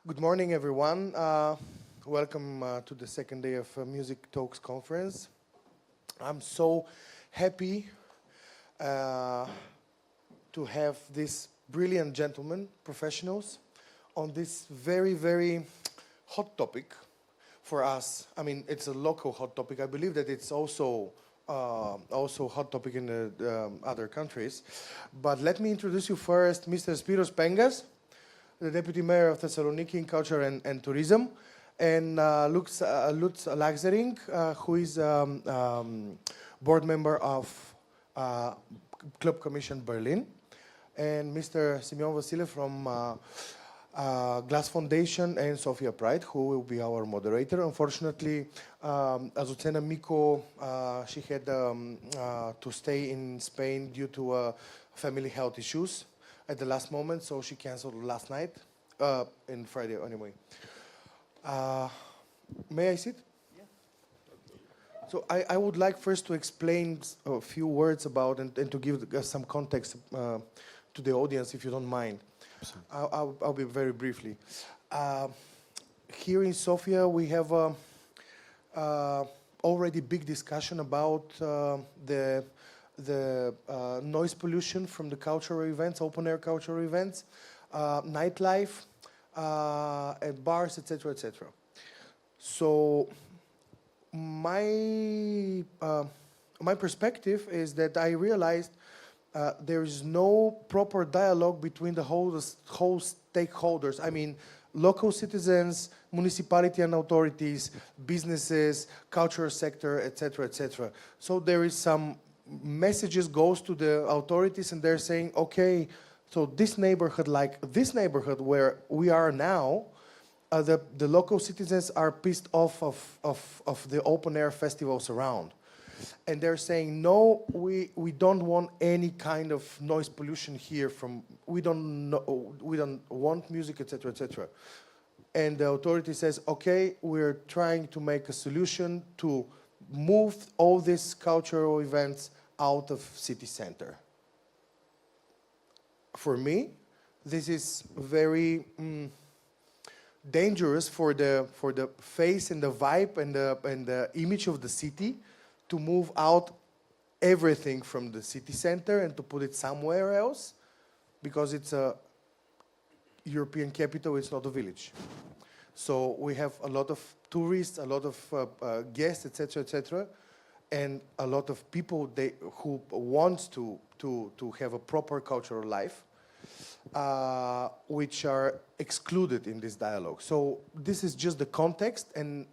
Good morning, everyone. Welcome to the second day of Music Talks conference. I'm so happy to have these brilliant gentlemen, professionals, on this very, very hot topic for us. I mean, it's a local hot topic. I believe that it's also hot topic in the other countries. But let me introduce you first, Mr. Spiros Pengas, the Deputy Mayor of Thessaloniki in Culture and Tourism, and Lutz Leichsenring, who is board member of ClubCommission Berlin, and Mr. Simeon Vassilev from GLAS Foundation and Sofia Pride, who will be our moderator. Unfortunately, Azucena Miko, she had to stay in Spain due to family health issues at the last moment, so she canceled last night, in Friday anyway. May I sit? Yeah. So I would like first to explain a few words about and to give some context to the audience, if you don't mind. I'll be very briefly. Here in Sofia, we have already big discussion about the noise pollution from the cultural events, open-air cultural events, nightlife, at bars, etc., etc. So my perspective is that I realized there is no proper dialogue between the whole stakeholders. I mean, local citizens, municipality and authorities, businesses, cultural sector, etc., etc. So there is some messages goes to the authorities and they're saying, okay, so this neighborhood, like this neighborhood where we are now, the local citizens are pissed off of the open air festivals around. And they're saying, no, we don't want any kind of noise pollution here we don't want music, etc., etc. And the authority says, okay, we're trying to make a solution to move all these cultural events out of city center. For me, this is very dangerous for the face and the vibe and the image of the city to move out everything from the city center and to put it somewhere else, because it's a European capital, it's not a village. So we have a lot of tourists, a lot of guests, etc., etc., and a lot of people who want to have a proper cultural life, which are excluded in this dialogue. So this is just the context, and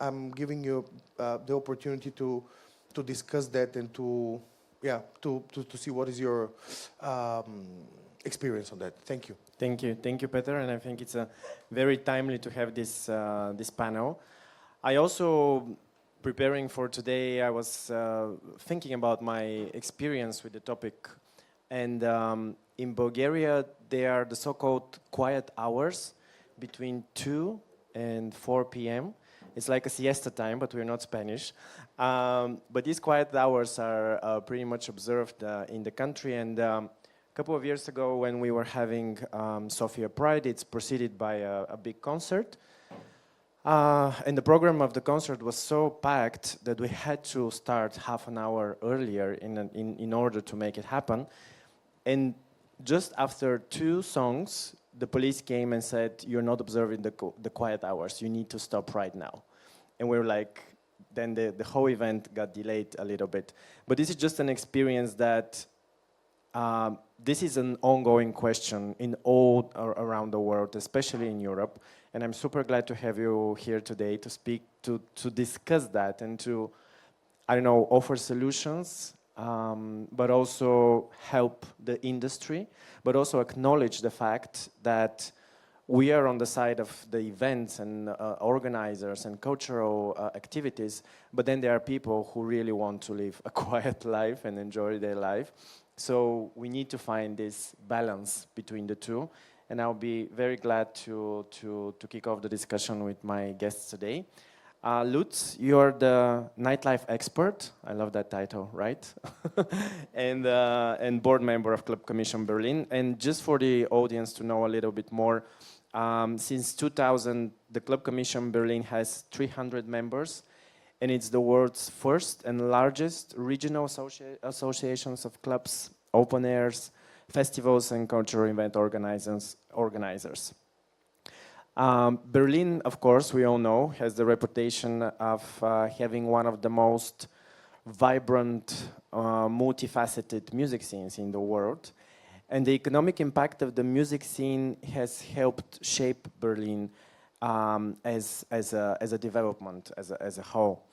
I'm giving you the opportunity to discuss that and to see what is your experience on that. Thank you. Thank you, Peter. And I think it's very timely to have this this panel. I also, preparing for today, I was thinking about my experience with the topic. And in Bulgaria, there are the so-called quiet hours between 2 and 4 p.m. It's like a siesta time, but we're not Spanish. But these quiet hours are pretty much observed in the country. And a couple of years ago, when we were having Sofia Pride, it's preceded by a big concert. And the program of the concert was so packed that we had to start half an hour earlier in order to make it happen. And just after 2 songs, the police came and said, you're not observing the quiet hours, you need to stop right now. And we were like, then the whole event got delayed a little bit. But this is just an experience that this is an ongoing question in all around the world, especially in Europe. And I'm super glad to have you here today to speak, to discuss that and to, I don't know, offer solutions, but also help the industry, but also acknowledge the fact that we are on the side of the events and organizers and cultural activities, but then there are people who really want to live a quiet life and enjoy their life. So we need to find this balance between the two. And I'll be very glad to kick off the discussion with my guests today. Lutz, you're the nightlife expert. I love that title, right? and board member of ClubCommission Berlin. And just for the audience to know a little bit more, Since 2000, the ClubCommission Berlin has 300 members, and it's the world's first and largest regional associations of clubs, open airs, festivals, and cultural event organizers. Berlin, of course, we all know, has the reputation of having one of the most vibrant, multifaceted music scenes in the world. And the economic impact of the music scene has helped shape Berlin as a development, as a whole.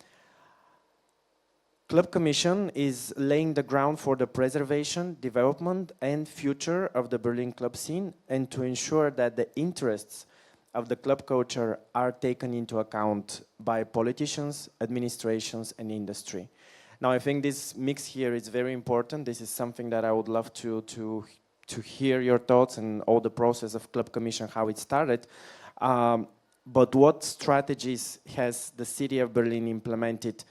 ClubCommission is laying the ground for the preservation, development, and future of the Berlin club scene, and to ensure that the interests of the club culture are taken into account by politicians, administrations, and industry. Now, I think this mix here is very important. This is something that I would love to hear your thoughts and all the process of ClubCommission, how it started. But what strategies has the city of Berlin implemented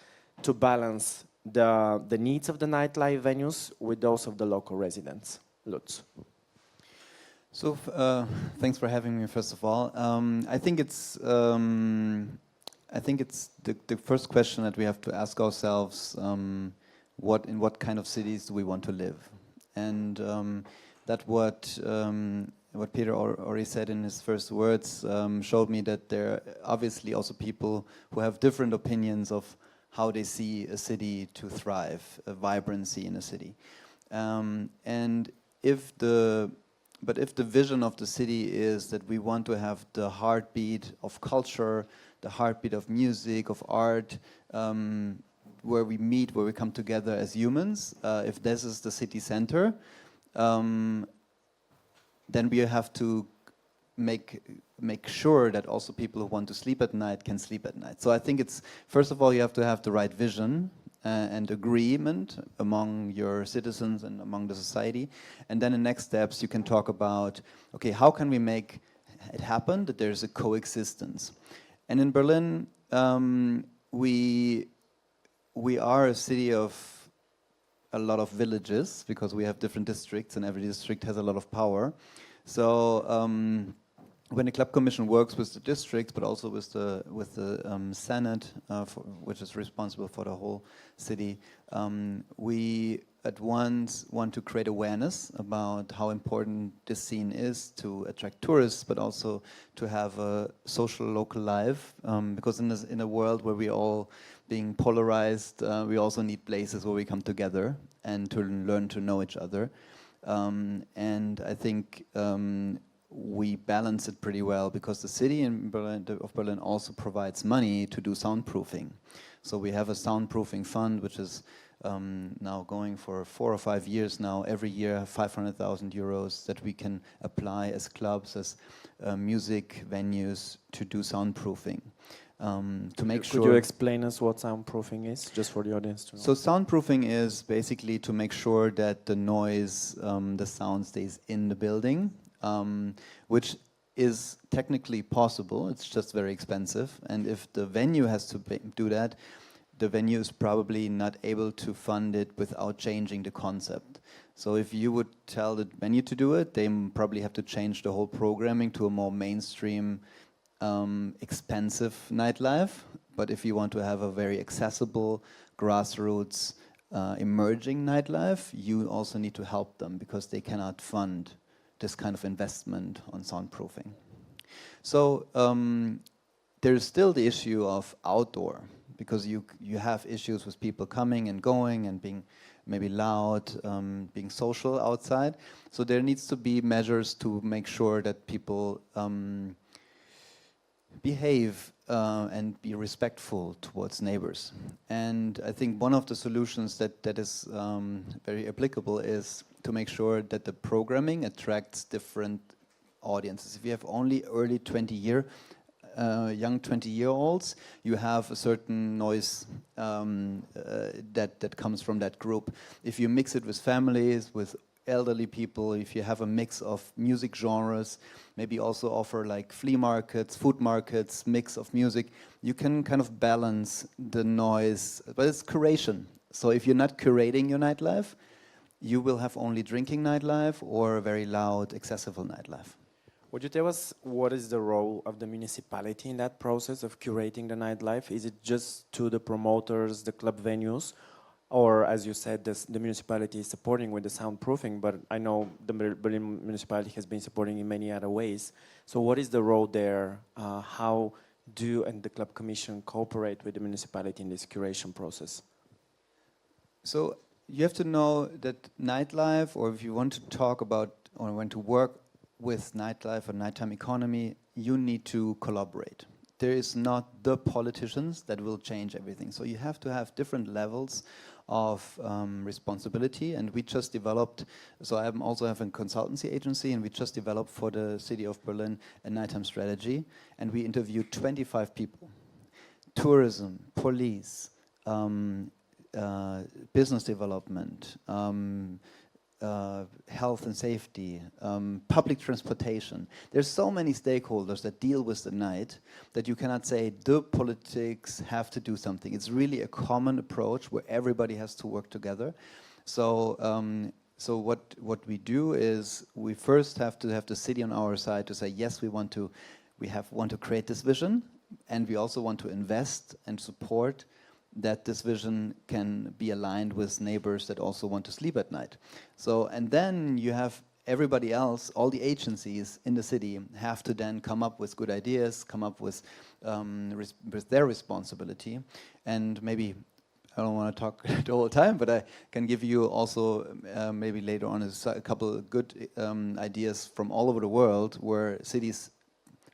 to balance the needs of the nightlife venues with those of the local residents? Lutz. So thanks for having me. First of all, I think it's the first question that we have to ask ourselves: in what kind of cities do we want to live? And what Peter already said in his first words showed me that there are obviously also people who have different opinions of how they see a city to thrive, a vibrancy in a city, But if the vision of the city is that we want to have the heartbeat of culture, the heartbeat of music, of art, where we meet, where we come together as humans, if this is the city center, then we have to make sure that also people who want to sleep at night can sleep at night. So I think it's, first of all, you have to have the right vision and agreement among your citizens and among the society. And then in next steps, you can talk about, okay, how can we make it happen that there's a coexistence? And in Berlin, we are a city of a lot of villages because we have different districts and every district has a lot of power. So when the ClubCommission works with the districts, but also with the Senate, which is responsible for the whole city, we at once want to create awareness about how important this scene is to attract tourists, but also to have a social local life. Because in a world where we all being polarized, we also need places where we come together and to learn to know each other. And I think we balance it pretty well because the city of Berlin also provides money to do soundproofing. So we have a soundproofing fund which is now going for 4 or 5 years now. Every year 500,000 euros that we can apply as clubs, as music venues to do soundproofing. To make sure. Could you explain us what soundproofing is, just for the audience to know? So soundproofing is basically to make sure that the noise, the sound stays in the building. Which is technically possible, it's just very expensive. And if the venue has to do that, the venue is probably not able to fund it without changing the concept. So if you would tell the venue to do it, they probably have to change the whole programming to a more mainstream, expensive nightlife. But if you want to have a very accessible, grassroots, emerging nightlife, you also need to help them because they cannot fund this kind of investment on soundproofing. So there's still the issue of outdoor, because you have issues with people coming and going and being maybe loud, being social outside. So there needs to be measures to make sure that people behave and be respectful towards neighbors. And I think one of the solutions that is very applicable is to make sure that the programming attracts different audiences. If you have only early 20-year, young 20-year-olds, you have a certain noise that comes from that group. If you mix it with families, with elderly people, if you have a mix of music genres, maybe also offer like flea markets, food markets, mix of music, you can kind of balance the noise, but it's curation. So if you're not curating your nightlife, you will have only drinking nightlife or very loud, accessible nightlife. Would you tell us what is the role of the municipality in that process of curating the nightlife? Is it just to the promoters, the club venues, or as you said, the municipality is supporting with the soundproofing, but I know the Berlin municipality has been supporting in many other ways. So what is the role there? How do you and the Club Commission cooperate with the municipality in this curation process? So you have to know that nightlife, or if you want to talk about or want to work with nightlife or nighttime economy, you need to collaborate. There is not the politicians that will change everything. So you have to have different levels of responsibility, and we just developed, so I also have a consultancy agency, and we just developed for the city of Berlin a nighttime strategy, and we interviewed 25 people. Tourism, police, business development, health and safety, public transportation. There's so many stakeholders that deal with the night that you cannot say the politics have to do something. It's really a common approach where everybody has to work together. So, what we do is we first have to have the city on our side to say yes, we want to create this vision, and we also want to invest and support that this vision can be aligned with neighbors that also want to sleep at night. So, and then you have everybody else, all the agencies in the city have to then come up with good ideas, come up with their responsibility. And maybe, I don't want to talk the whole time, but I can give you also maybe later on a couple of good ideas from all over the world where cities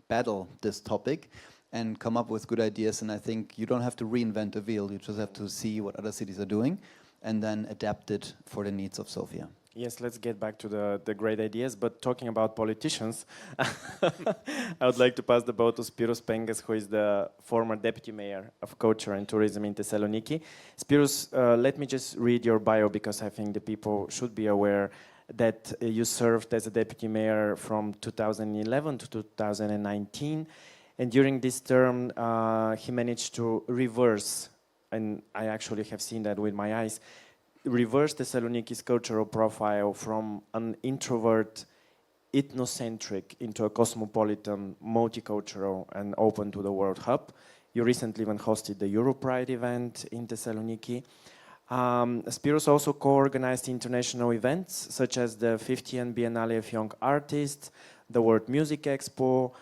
battle this topic and come up with good ideas. And I think you don't have to reinvent the wheel, you just have to see what other cities are doing and then adapt it for the needs of Sofia. Yes, let's get back to the great ideas, but talking about politicians, I would like to pass the ball to Spiros Pengas, who is the former deputy mayor of culture and tourism in Thessaloniki. Spiros, let me just read your bio, because I think the people should be aware that you served as a deputy mayor from 2011 to 2019. And during this term, he managed to reverse, and I actually have seen that with my eyes, reverse Thessaloniki's cultural profile from an introvert, ethnocentric into a cosmopolitan, multicultural, and open to the world hub. You recently even hosted the Europride event in Thessaloniki. Spiros also co-organized international events such as the 50th Biennale of Young Artists, the World Music Expo.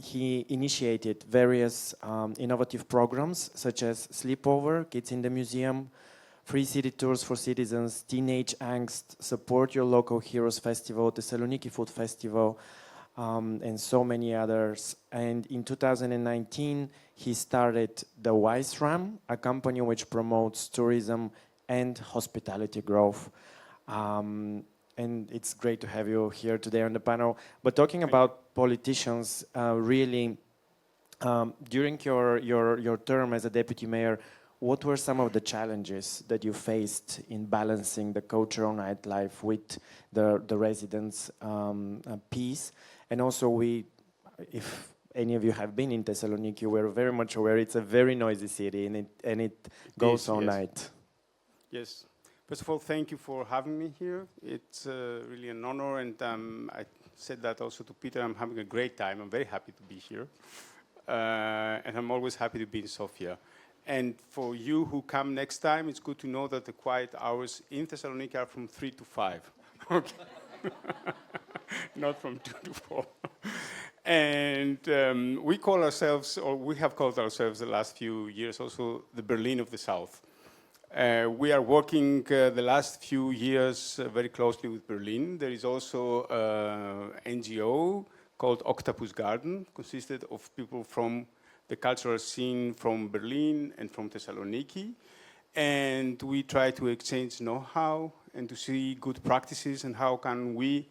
He initiated various innovative programs such as Sleepover, Kids in the Museum, free city tours for citizens, Teenage Angst, Support Your Local Heroes Festival, Thessaloniki Food Festival, and so many others. And in 2019, he started the WISE-RAM, a company which promotes tourism and hospitality growth. And it's great to have you here today on the panel. But talking about politicians, really, during your term as a deputy mayor, what were some of the challenges that you faced in balancing the cultural nightlife with the residents' peace? And also, if any of you have been in Thessaloniki, we're very much aware it's a very noisy city, and it goes all night. Yes. First of all, thank you for having me here. It's really an honor, and I said that also to Peter. I'm having a great time. I'm very happy to be here, and I'm always happy to be in Sofia. And for you who come next time, it's good to know that the quiet hours in Thessaloniki are from 3 to 5. Okay. Not from 2 to 4. And we call ourselves, or we have called ourselves the last few years also, the Berlin of the South. We are working the last few years very closely with Berlin. There is also an NGO called Octopus Garden, consisted of people from the cultural scene from Berlin and from Thessaloniki. And we try to exchange know-how and to see good practices and how can we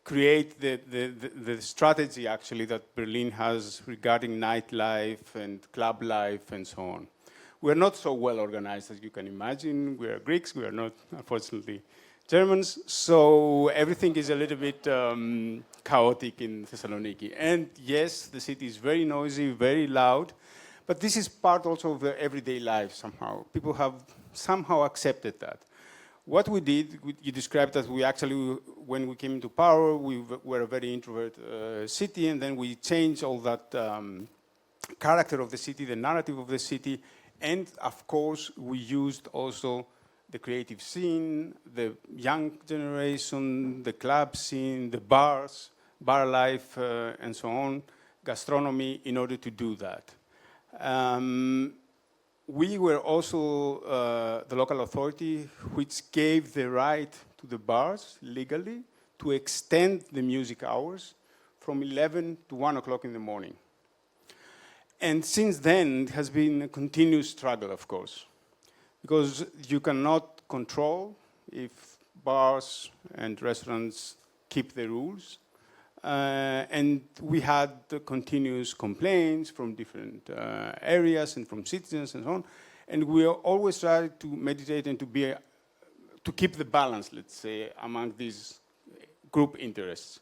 create the strategy actually that Berlin has regarding nightlife and club life and so on. We're not so well organized as you can imagine. We are Greeks, we are not, unfortunately, Germans. So everything is a little bit chaotic in Thessaloniki. And yes, the city is very noisy, very loud. But this is part also of the everyday life somehow. People have somehow accepted that. What we did, you described that we actually, when we came into power, we were a very introvert city, and then we changed all that character of the city, the narrative of the city, and of course we used also the creative scene, the young generation, the club scene, the bars, bar life, and so on, gastronomy, in order to do that. We were also the local authority which gave the right to the bars legally to extend the music hours from 11 to 1 o'clock in the morning. And since then, it has been a continuous struggle, of course, because you cannot control if bars and restaurants keep the rules. And we had continuous complaints from different areas and from citizens and so on. And we always try to meditate and to keep the balance, let's say, among these group interests.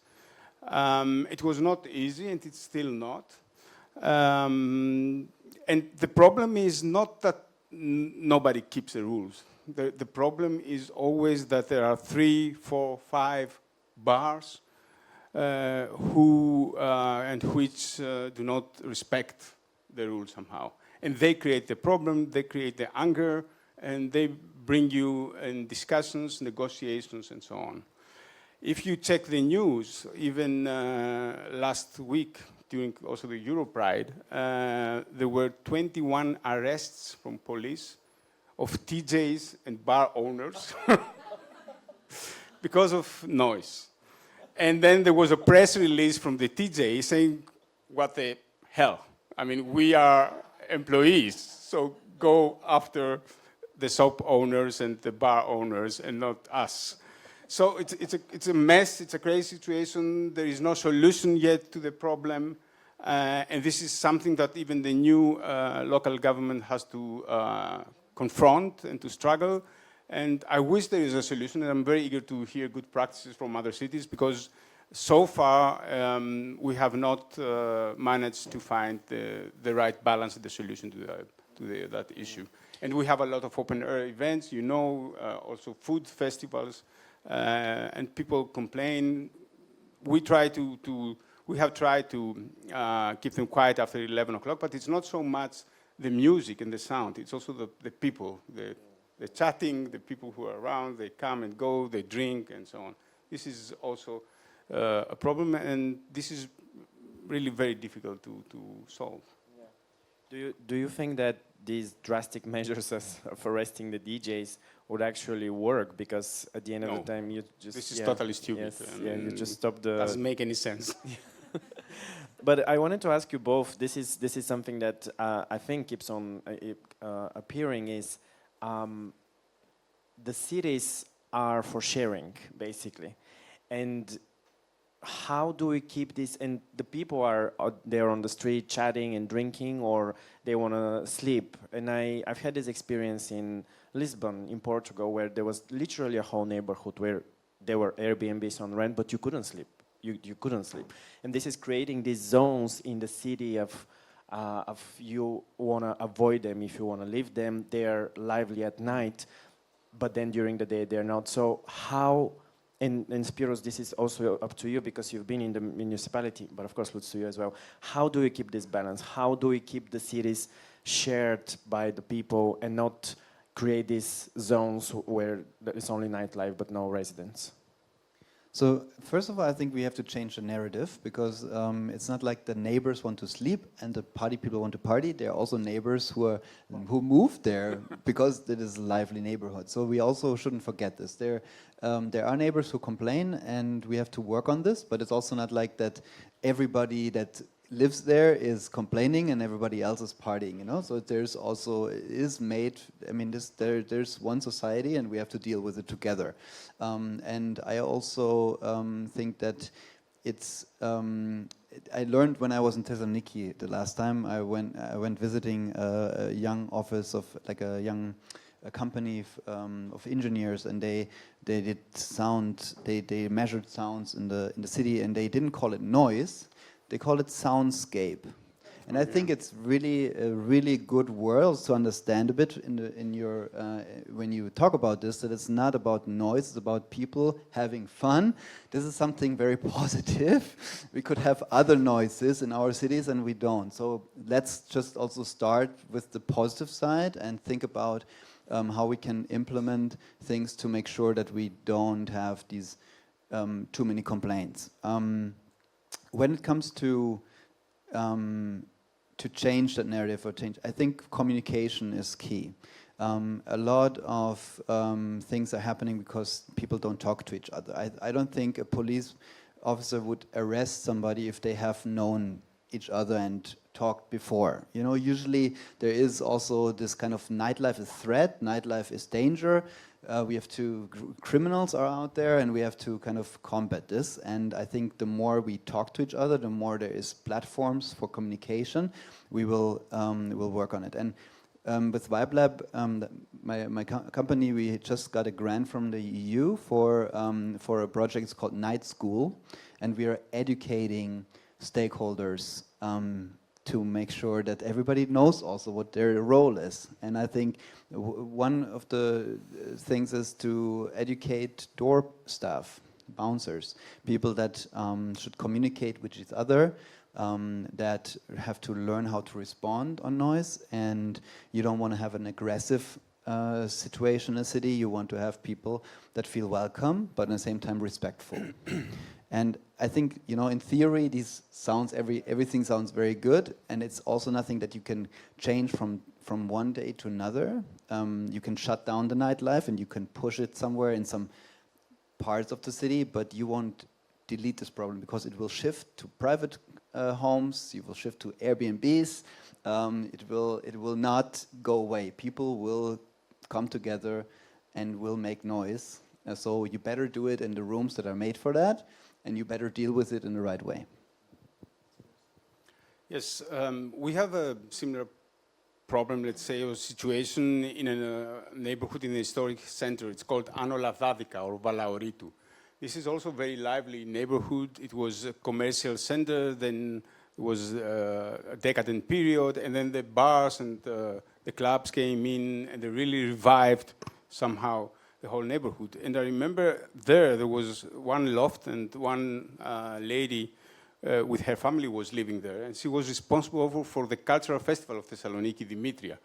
It was not easy, and it's still not. And the problem is not that nobody keeps the rules. The problem is always that there are 3, 4, 5 bars who and which do not respect the rules somehow. And they create the problem, they create the anger, and they bring you in discussions, negotiations, and so on. If you check the news, even last week, during also the Europride, there were 21 arrests from police of TJs and bar owners because of noise. And then there was a press release from the TJ saying, what the hell? I mean, we are employees, so go after the shop owners and the bar owners and not us. So it's a mess, it's a crazy situation. There is no solution yet to the problem. And this is something that even the new local government has to confront and to struggle. And I wish there is a solution, and I'm very eager to hear good practices from other cities, because so far we have not managed to find the right balance and the solution to that issue. And we have a lot of open air events, you know, also food festivals, and people complain. We have tried to keep them quiet after 11 o'clock, but it's not so much the music and the sound, it's also the people, the chatting, the people who are around, they come and go, they drink, and so on. This is also a problem, and this is really very difficult to solve. Yeah. Do you think that these drastic measures of arresting the DJs would actually work? Because at the end of the time, you just... This is totally stupid. Yes, you just stop the... Doesn't make any sense. But I wanted to ask you both, this is something that I think keeps on appearing, is the cities are for sharing, basically. And how do we keep this? And the people are there on the street chatting and drinking, or they want to sleep. And I've had this experience in Lisbon, in Portugal, where there was literally a whole neighborhood where there were Airbnbs on rent, but you couldn't sleep. You couldn't sleep. And this is creating these zones in the city of you want to avoid them if you want to leave them. They're lively at night, but then during the day they're not. So how, and Spiros, this is also up to you because you've been in the municipality, but of course Lutz to you as well. How do we keep this balance? How do we keep the cities shared by the people and not create these zones where it's only nightlife but no residents? So first of all, I think we have to change the narrative, because it's not like the neighbors want to sleep and the party people want to party. There are also neighbors who moved there because it is a lively neighborhood. So we also shouldn't forget this. There are neighbors who complain, and we have to work on this. But it's also not like that everybody that lives there is complaining and everybody else is partying, you know. So there's also there's one society, and we have to deal with it together. And I also think that it's I learned when I was in Thessaloniki the last time. I went visiting a young office of a company of engineers, and they did sound. They measured sounds in the city, and they didn't call it noise. They call it soundscape. And I think it's really a really good word to understand a bit in your when you talk about this, that it's not about noise, it's about people having fun. This is something very positive. We could have other noises in our cities and we don't. So let's just also start with the positive side and think about how we can implement things to make sure that we don't have these too many complaints. When it comes to change that narrative or change, I think communication is key. A lot of things are happening because people don't talk to each other. I don't think a police officer would arrest somebody if they have known each other and talked before. You know, usually there is also this kind of nightlife is threat, nightlife is danger. We have to, criminals are out there and we have to kind of combat this. And I think the more we talk to each other, the more there is platforms for communication, we will work on it. And with Vibe Lab, my company, we just got a grant from the EU for a project. It's called Night School, and we are educating stakeholders to make sure that everybody knows also what their role is. And I think one of the things is to educate door staff, bouncers, people that should communicate with each other, that have to learn how to respond on noise. And you don't want to have an aggressive situation in a city. You want to have people that feel welcome, but at the same time respectful. And I think, you know, in theory, everything sounds very good, and it's also nothing that you can change from one day to another. You can shut down the nightlife and you can push it somewhere in some parts of the city, but you won't delete this problem because it will shift to private homes, you will shift to Airbnbs. It will not go away. People will come together and will make noise. So you better do it in the rooms that are made for that, and you better deal with it in the right way. Yes, we have a similar problem, let's say, or situation in a neighborhood in the historic center. It's called Ano Lavadica or Valaoritu. This is also a very lively neighborhood. It was a commercial center, then it was a decadent period, and then the bars and the clubs came in, and they really revived somehow the whole neighborhood. And I remember there was one loft and one lady with her family was living there, and she was responsible for the cultural festival of Thessaloniki, Dimitria.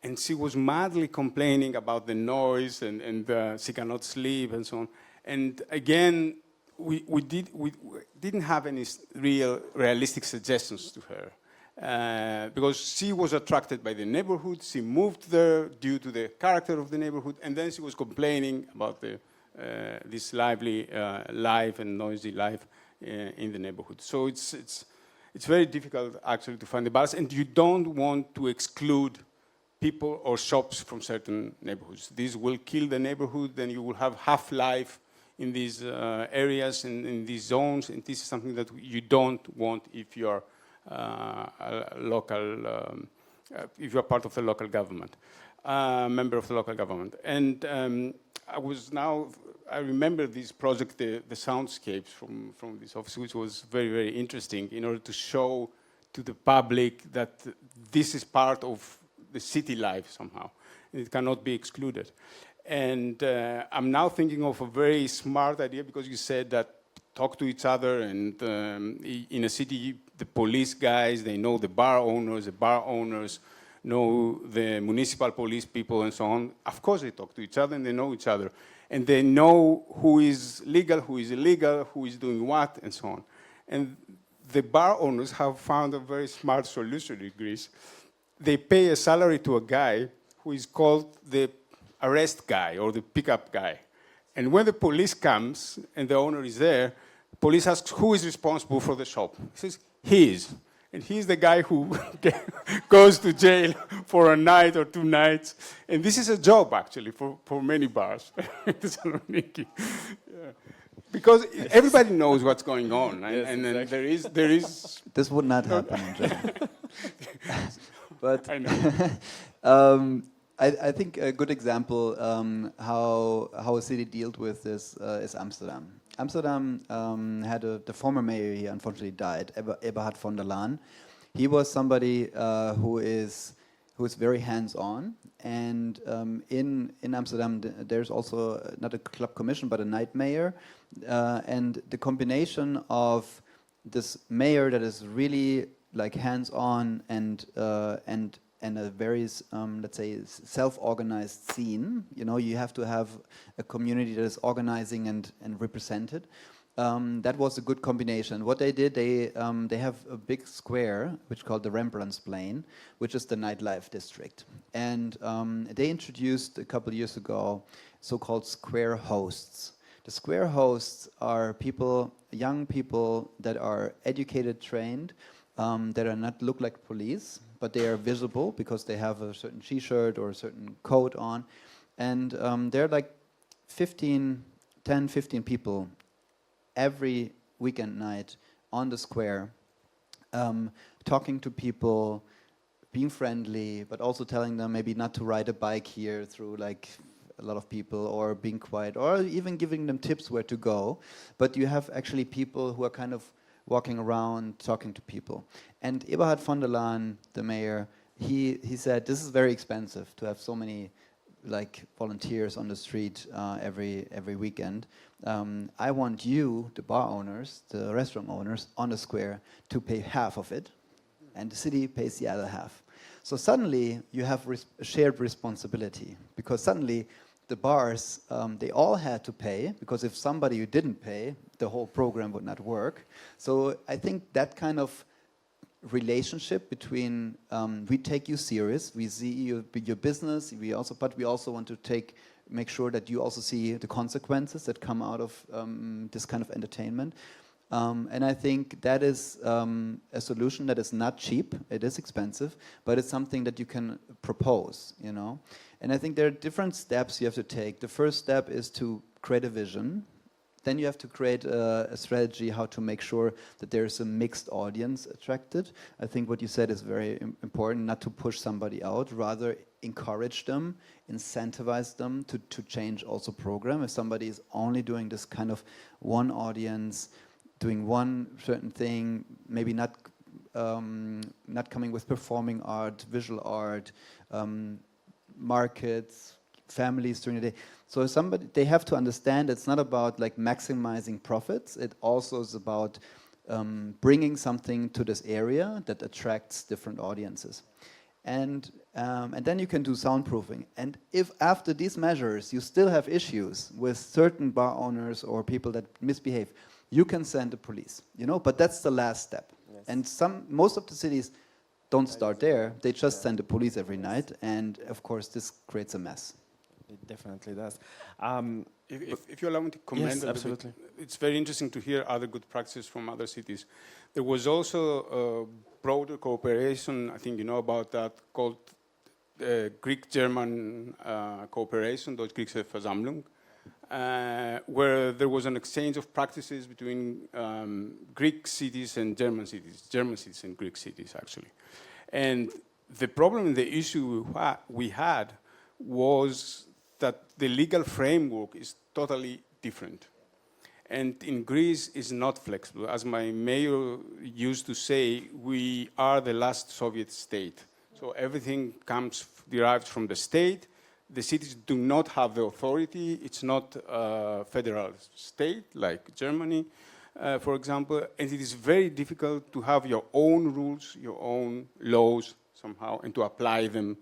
And she was madly complaining about the noise and she cannot sleep and so on. And again, we didn't have any realistic suggestions to her. Because she was attracted by the neighborhood, she moved there due to the character of the neighborhood, and then she was complaining about this lively life and noisy life in the neighborhood. So it's very difficult actually to find the balance, and you don't want to exclude people or shops from certain neighborhoods. This will kill the neighborhood, then you will have half-life in these areas and in these zones, and this is something that you don't want if you are if you are part of the local government, member of the local government. And I remember this project, the soundscapes from this office, which was very, very interesting in order to show to the public that this is part of the city life somehow. And it cannot be excluded. And I'm now thinking of a very smart idea, because you said that talk to each other, and in a city, the police guys, they know the bar owners know the municipal police people and so on. Of course they talk to each other and they know each other. And they know who is legal, who is illegal, who is doing what, and so on. And the bar owners have found a very smart solution in Greece. They pay a salary to a guy who is called the arrest guy or the pickup guy. And when the police comes and the owner is there, the police asks who is responsible for the shop. He says, he is. And he's the guy who goes to jail for a night or 2 nights. And this is a job, actually, for many bars in Thessaloniki. Yeah. Because everybody knows what's going on. Yes, and exactly. there is... This would not happen in Germany. But I know. I think a good example how a city dealt with this is Amsterdam. Amsterdam had the former mayor, he unfortunately died, Eberhard von der Laan. He was somebody who is very hands-on, and in Amsterdam there's also not a club commission but a night mayor, and the combination of this mayor that is really like hands-on and a very let's say self-organized scene. You know, you have to have a community that is organizing and represented. That was a good combination. What they did, they have a big square which is called the Rembrandtsplein, which is the nightlife district, and they introduced a couple of years ago so-called square hosts. The square hosts are people, young people that are educated, trained, that are not look like police, but they are visible because they have a certain T-shirt or a certain coat on, and they're like 10, 15 people every weekend night on the square, talking to people, being friendly, but also telling them maybe not to ride a bike here through like a lot of people, or being quiet, or even giving them tips where to go. But you have actually people who are kind of walking around, talking to people. And Eberhard von der Laan, the mayor, he said, this is very expensive to have so many like volunteers on the street every weekend. I want you, the bar owners, the restaurant owners, on the square to pay half of it, and the city pays the other half. So suddenly you have a shared responsibility, because suddenly the bars, they all had to pay, because if somebody didn't pay, the whole program would not work. So I think that kind of relationship between we take you serious, we see your business, but we also want to make sure that you also see the consequences that come out of this kind of entertainment. And I think that is a solution that is not cheap. It is expensive, but it's something that you can propose, you know. And I think there are different steps you have to take. The first step is to create a vision. Then you have to create a strategy how to make sure that there's a mixed audience attracted. I think what you said is very important, not to push somebody out, rather encourage them, incentivize them to change also program. If somebody is only doing this kind of one audience, doing one certain thing, maybe not coming with performing art, visual art, markets, families during the day. So they have to understand it's not about like maximizing profits. It also is about bringing something to this area that attracts different audiences. And then you can do soundproofing. And if after these measures you still have issues with certain bar owners or people that misbehave, you can send the police, you know, but that's the last step. Yes. And most of the cities don't start there. They just send the police every night, and of course this creates a mess. It definitely does. If you allow me to comment, yes, absolutely. It's very interesting to hear other good practices from other cities. There was also a broader cooperation, I think you know about that, called Greek-German cooperation, Deutsch-Griechische Versammlung, where there was an exchange of practices between Greek cities and German cities and Greek cities, actually. And the problem, the issue we had was that the legal framework is totally different. And in Greece is not flexible. As my mayor used to say, we are the last Soviet state. So everything derives from the state. The cities do not have the authority. It's not a federal state like Germany, for example. And it is very difficult to have your own rules, your own laws somehow, and to apply them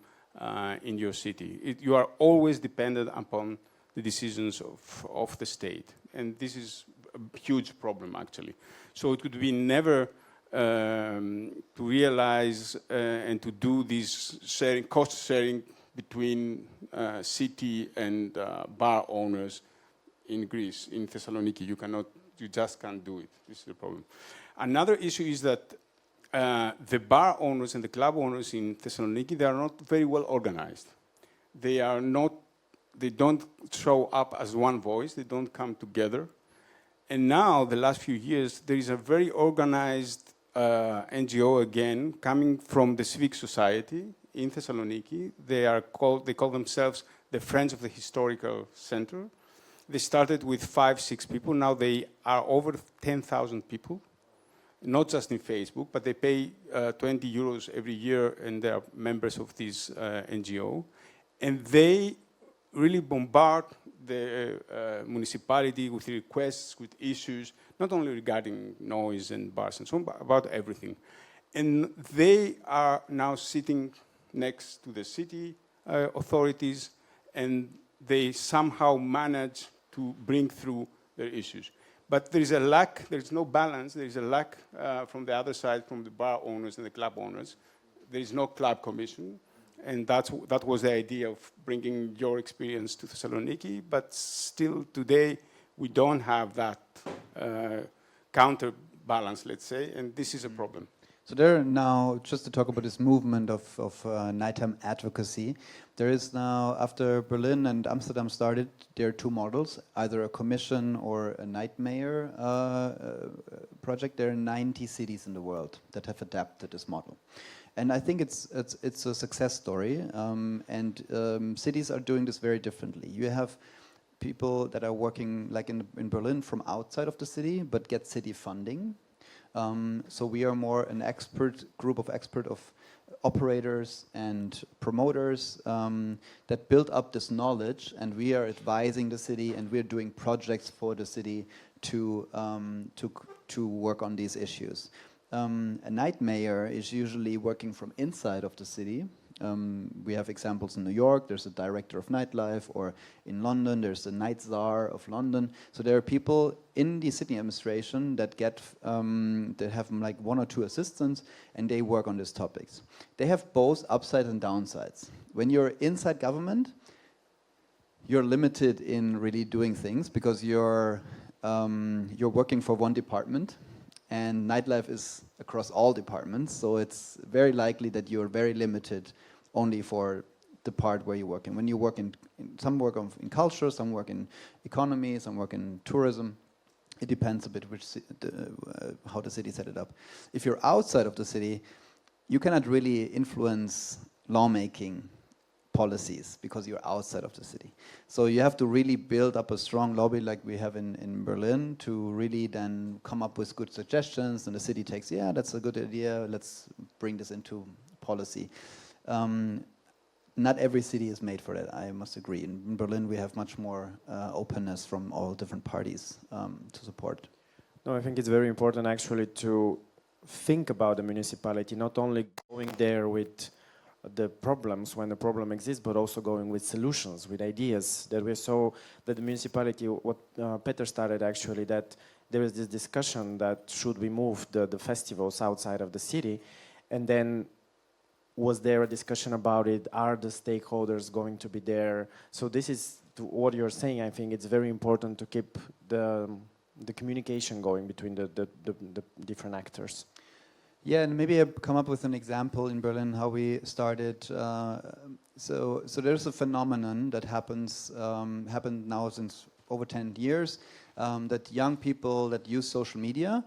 in your city. You are always dependent upon the decisions of the state. And this is a huge problem, actually. So it could be never to realize and to do this cost sharing between city and bar owners in Greece, in Thessaloniki. You just can't do it. This is the problem. Another issue is that the bar owners and the club owners in Thessaloniki, they are not very well organized. They don't show up as one voice. They don't come together. And now, the last few years, there is a very organized NGO again coming from the civic society in Thessaloniki. They call themselves the Friends of the Historical Center. They started with 5-6 people. Now they are over 10,000 people. not just in Facebook, but they pay 20 euros every year, and they are members of this NGO. And they really bombard the municipality with requests, with issues, not only regarding noise and bars and so on, but about everything. And they are now sitting next to the city authorities, and they somehow manage to bring through their issues. But there is a lack, there is no balance, there is a lack from the other side, from the bar owners and the club owners. There is no club commission, and that was the idea of bringing your experience to Thessaloniki, but still today we don't have that counterbalance, let's say, and this is a problem. So there are now, just to talk about this movement of nighttime advocacy, there is now, after Berlin and Amsterdam started, there are two models, either a commission or a night mayor project. There are 90 cities in the world that have adapted this model. And I think it's a success story, and cities are doing this very differently. You have people that are working, like in Berlin, from outside of the city, but get city funding. So we are more an group of operators and promoters that build up this knowledge, and we are advising the city, and we're doing projects for the city to work on these issues. A night mayor is usually working from inside of the city. We have examples in New York, there's a director of nightlife, or in London, there's the night czar of London. So there are people in the city administration that that have like one or two assistants, and they work on these topics. They have both upsides and downsides. When you're inside government, you're limited in really doing things because you're working for one department, and nightlife is across all departments, so it's very likely that you're very limited only for the part where you work in. When you work some work in culture, some work in economy, some work in tourism. It depends a bit how the city set it up. If you're outside of the city, you cannot really influence lawmaking policies because you're outside of the city. So you have to really build up a strong lobby like we have in Berlin to really then come up with good suggestions, and the city takes, yeah, that's a good idea, let's bring this into policy. Not every city is made for that, I must agree. In Berlin we have much more openness from all different parties to support. No, I think it's very important actually to think about the municipality, not only going there with the problems when the problem exists, but also going with solutions, with ideas. That we saw that the municipality, what Peter started actually, that there is this discussion that should we move the festivals outside of the city, and then was there a discussion about it? Are the stakeholders going to be there? So this is to what you're saying. I think it's very important to keep the communication going between the different actors. Yeah, and maybe I come up with an example in Berlin how we started. So there's a phenomenon that happened now since over 10 years, that young people that use social media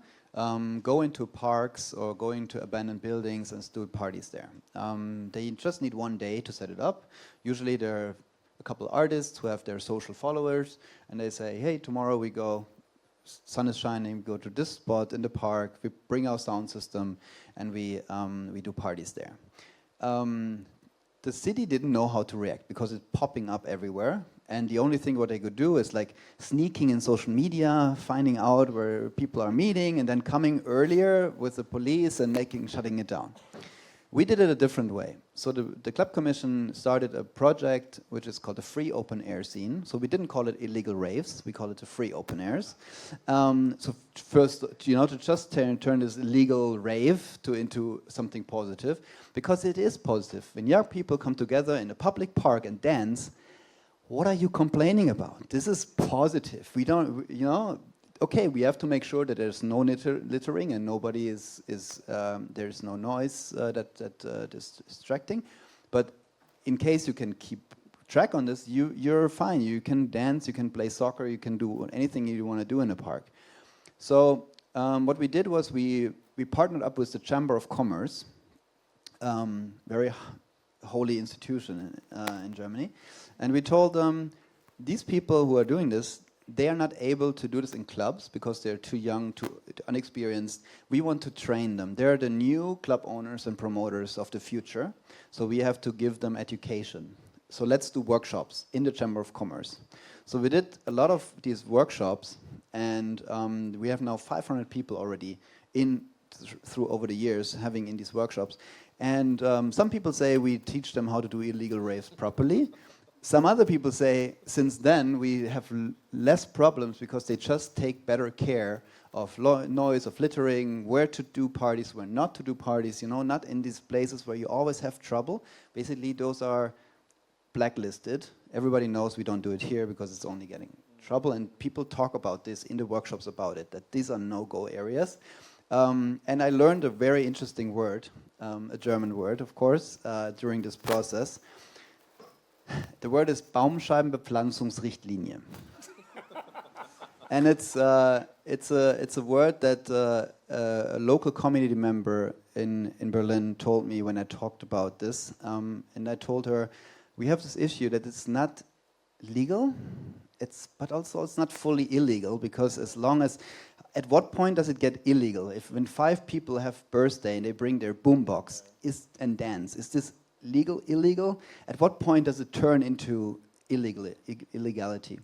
go into parks or go into abandoned buildings and do parties there. They just need one day to set it up. Usually there are a couple artists who have their social followers, and they say, hey, tomorrow we go, sun is shining, we go to this spot in the park, we bring our sound system, and we do parties there. The city didn't know how to react because it's popping up everywhere, and the only thing what they could do is like sneaking in social media, finding out where people are meeting, and then coming earlier with the police and shutting it down. We did it a different way. So the Club Commission started a project which is called the free open air scene. So we didn't call it illegal raves, we call it the free open airs. So first, to just turn this illegal rave into something positive, because it is positive. When young people come together in a public park and dance, what are you complaining about? This is positive. We don't, okay, we have to make sure that there's no littering and nobody there's no noise that is distracting. But in case you can keep track on this, you're fine. You can dance, you can play soccer, you can do anything you want to do in a park. So what we did was we partnered up with the Chamber of Commerce, very holy institution in Germany, and we told them, these people who are doing this, they are not able to do this in clubs because they're too young, too unexperienced. We want to train them. They're the new club owners and promoters of the future, so we have to give them education. So let's do workshops in the Chamber of Commerce. So we did a lot of these workshops, and we have now 500 people already through over the years having in these workshops. And some people say we teach them how to do illegal raves properly. Some other people say, since then, we have less problems because they just take better care of noise, of littering, where to do parties, where not to do parties, you know, not in these places where you always have trouble. Basically, those are blacklisted. Everybody knows we don't do it here because it's only getting trouble, and people talk about this in the workshops about it, that these are no-go areas. And I learned a very interesting word, a German word, of course, during this process. The word is Baumscheibenbepflanzungsrichtlinie. And it's a word that a local community member in Berlin told me when I talked about this. And I told her, we have this issue that it's not legal, but also it's not fully illegal, because as long as, at what point does it get illegal? When 5 people have birthday and they bring their boombox and dance, is this legal, illegal? At what point does it turn into illegality?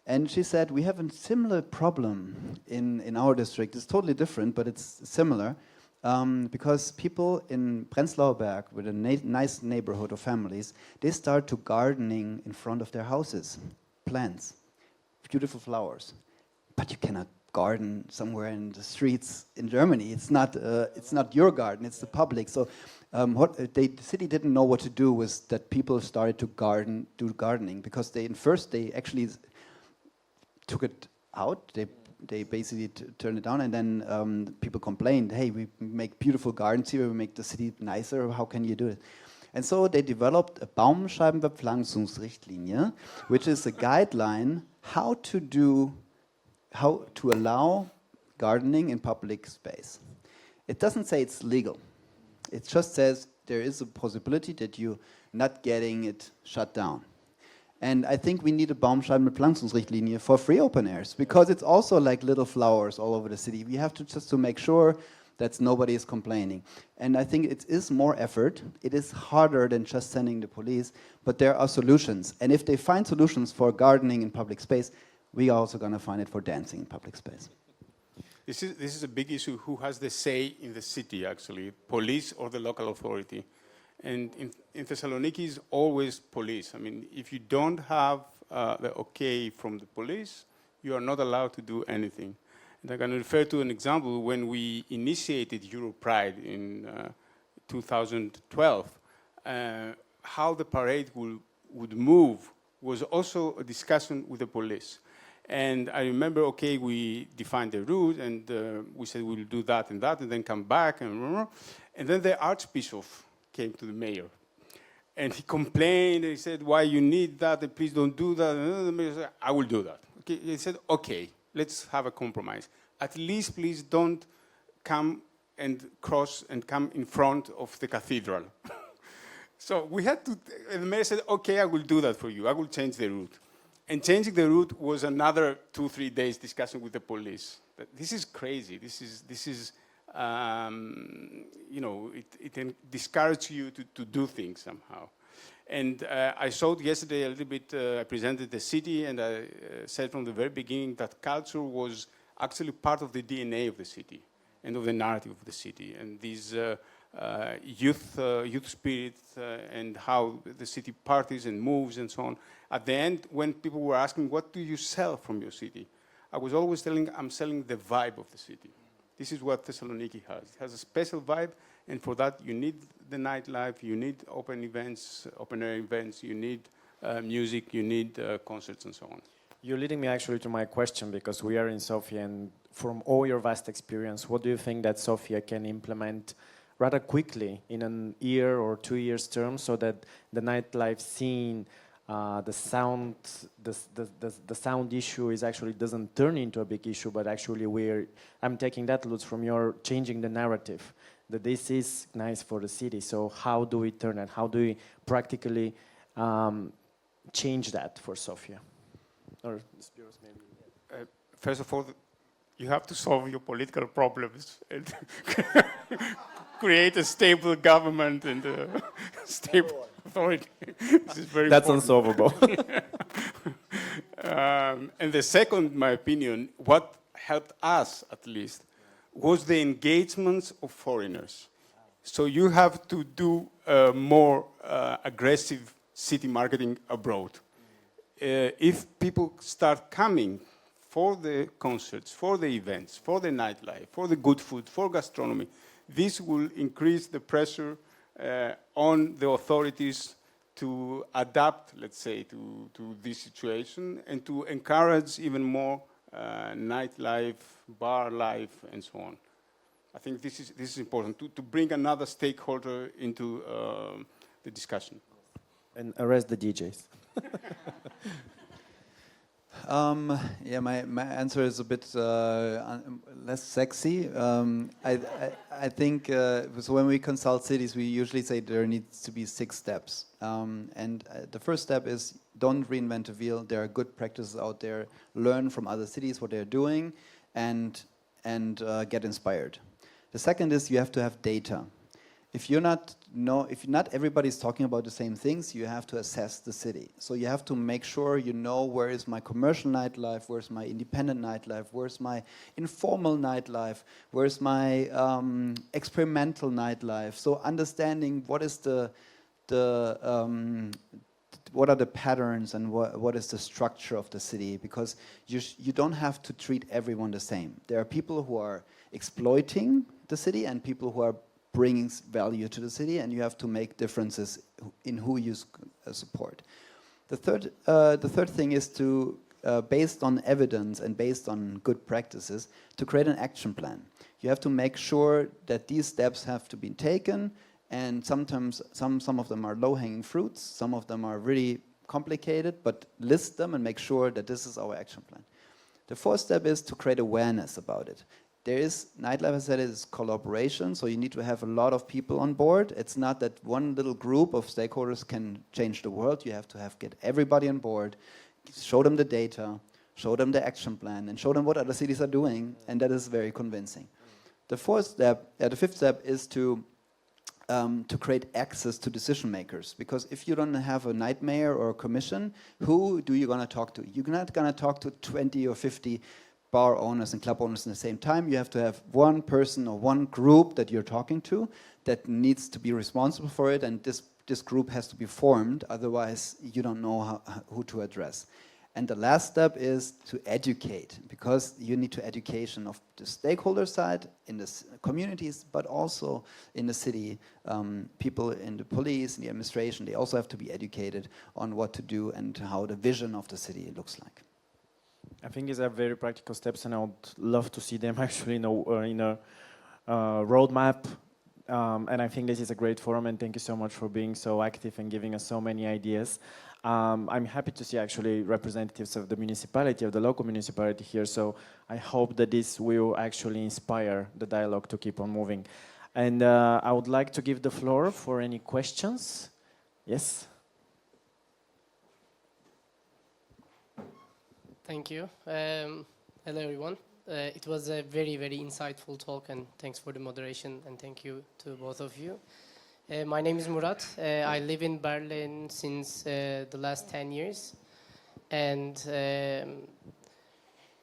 And she said, we have a similar problem in our district. It's totally different, but it's similar. Because people in Prenzlauer Berg, with a nice neighborhood of families, they start to gardening in front of their houses. Plants, beautiful flowers. But you cannot garden somewhere in the streets in Germany. It's not your garden, it's the public. So the city didn't know what to do with that. People started to do gardening, because they actually took it out. They basically turned it down, and then people complained, hey, we make beautiful gardens here, we make the city nicer, how can you do it? And so they developed a Baumscheibenbepflanzungsrichtlinie, which is a guideline how to allow gardening in public space. It doesn't say it's legal. It just says there is a possibility that you're not getting it shut down. And I think we need a Baumscheibenbepflanzungsrichtlinie for free open airs, because it's also like little flowers all over the city. We have to just to make sure that nobody is complaining. And I think it is more effort. It is harder than just sending the police, but there are solutions. And if they find solutions for gardening in public space, we are also going to find it for dancing in public space. This is a big issue. Who has the say in the city, actually? Police or the local authority? And in Thessaloniki, it's always police. I mean, if you don't have the okay from the police, you are not allowed to do anything. And I can refer to an example when we initiated Europride in 2012. How the parade would move was also a discussion with the police. And I remember, okay, we defined the route, and we said we'll do that, and then come back, and then the Archbishop came to the mayor. And he complained, and he said, why you need that, and please don't do that. And the mayor said, I will do that. Okay, he said, okay, let's have a compromise. At least, please don't come and cross and come in front of the cathedral. So we had to, and the mayor said, okay, I will do that for you. I will change the route. And changing the route was another 2-3 days discussion with the police. But this is crazy. This is you know, it discourages you to do things somehow. And I showed yesterday a little bit, I presented the city, and I said from the very beginning that culture was actually part of the DNA of the city and of the narrative of the city. And these youth spirit and how the city parties and moves and so on. At the end, when people were asking, what do you sell from your city? I was always telling, I'm selling the vibe of the city. This is what Thessaloniki has. It has a special vibe, and for that you need the nightlife, you need open events, open air events, you need music, you need concerts and so on. You're leading me actually to my question, because we are in Sofia, and from all your vast experience, what do you think that Sofia can implement rather quickly in an year or 2 years term, so that the nightlife scene, the sound issue doesn't turn into a big issue, but actually I'm taking that, Lutz, from your changing the narrative, that this is nice for the city. So how do we turn it? How do we practically change that for Sofia? or Spiros maybe. First of all, you have to solve your political problems and create a stable government and a stable authority. This is very That's important. unsolvable. And the second, my opinion, what helped us at least, was the engagements of foreigners. So you have to do more aggressive city marketing abroad. If people start coming for the concerts, for the events, for the nightlife, for the good food, for gastronomy, this will increase the pressure on the authorities to adapt, let's say, to this situation and to encourage even more nightlife, bar life, and so on. I think this is important, to bring another stakeholder into the discussion. And arrest the DJs. Yeah, my answer is a bit less sexy. I think so when we consult cities, we usually say there needs to be 6 steps. And the first step is don't reinvent the wheel. There are good practices out there. Learn from other cities what they're doing, and get inspired. The second is you have to have data. If not everybody's talking about the same things, you have to assess the city. So you have to make sure you know where is my commercial nightlife, where's my independent nightlife, where's my informal nightlife, where's my experimental nightlife. So understanding what is what are the patterns and what is the structure of the city, because you don't have to treat everyone the same. There are people who are exploiting the city and people who are bringing value to the city, and you have to make differences in who you support. The third thing is to, based on evidence and based on good practices, to create an action plan. You have to make sure that these steps have to be taken, and sometimes some of them are low-hanging fruits, some of them are really complicated, but list them and make sure that this is our action plan. The fourth step is to create awareness about it. There is, nightlife, as I said, is collaboration, so you need to have a lot of people on board. It's not that one little group of stakeholders can change the world. You have to get everybody on board, show them the data, show them the action plan, and show them what other cities are doing, and that is very convincing. The fifth step is to create access to decision makers, because if you don't have a night mayor or a commission, who do you gonna talk to? You're not gonna talk to 20 or 50 bar owners and club owners at the same time. You have to have one person or one group that you're talking to that needs to be responsible for it, and this group has to be formed, otherwise you don't know who to address. And the last step is to educate, because you need to education of the stakeholder side, in the communities, but also in the city. People in the police, in the administration, they also have to be educated on what to do and how the vision of the city looks like. I think these are very practical steps, and I would love to see them actually in a roadmap. And I think this is a great forum, and thank you so much for being so active and giving us so many ideas. I'm happy to see actually representatives of the municipality, of the local municipality here, so I hope that this will actually inspire the dialogue to keep on moving. And I would like to give the floor for any questions. Yes? Thank you. Hello, everyone. It was a very, very insightful talk, and thanks for the moderation, and thank you to both of you. My name is Murat. I live in Berlin since the last 10 years, and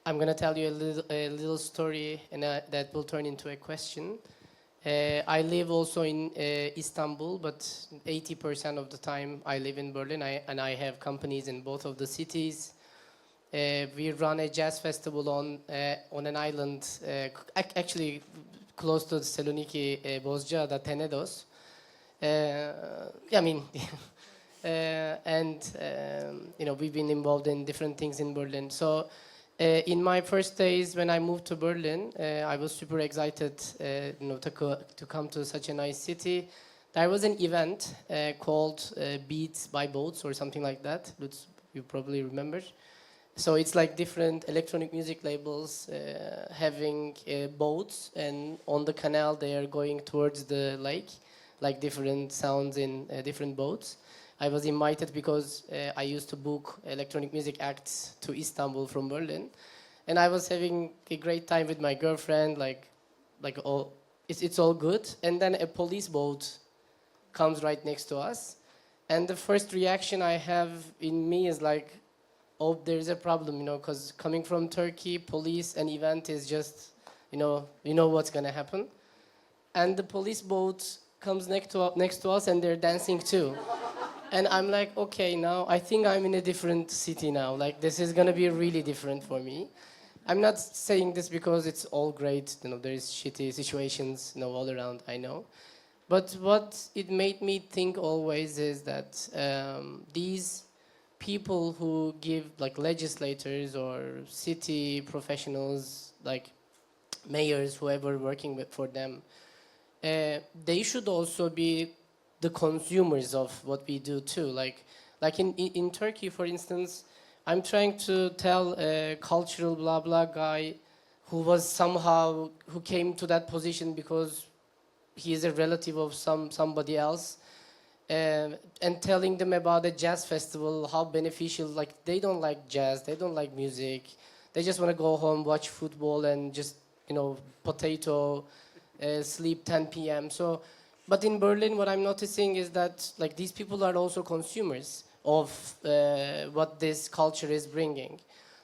I'm going to tell you a little story, and that will turn into a question. I live also in Istanbul, but 80% of the time I live in Berlin, and I have companies in both of the cities. We run a jazz festival on an island, actually close to Thessaloniki, Bozcaada, Tenedos. I mean, we've been involved in different things in Berlin. So, in my first days when I moved to Berlin, I was super excited, to come to such a nice city. There was an event called Beats by Boats or something like that. Lutz, you probably remember. So it's like different electronic music labels having boats, and on the canal they are going towards the lake, like different sounds in different boats. I was invited because I used to book electronic music acts to Istanbul from Berlin, and I was having a great time with my girlfriend. It's all good, and then a police boat comes right next to us, and the first reaction I have in me is like, oh, there's a problem, because coming from Turkey, police and event is just, you know what's gonna happen, and the police boat comes next to us, and they're dancing too. And I'm like, okay, now I think I'm in a different city now. Like, this is gonna be really different for me. I'm not saying this because it's all great. There's shitty situations, all around, I know. But what it made me think always is that these people who give, like, legislators or city professionals, like mayors, whoever working for them, they should also be the consumers of what we do too. Like in Turkey, for instance, I'm trying to tell a cultural blah blah guy who came to that position because he is a relative of somebody else, and telling them about a jazz festival, how beneficial. Like, they don't like jazz, they don't like music, they just want to go home, watch football, and just potato, sleep 10 p.m. So. But in Berlin, what I'm noticing is that, like, these people are also consumers of what this culture is bringing.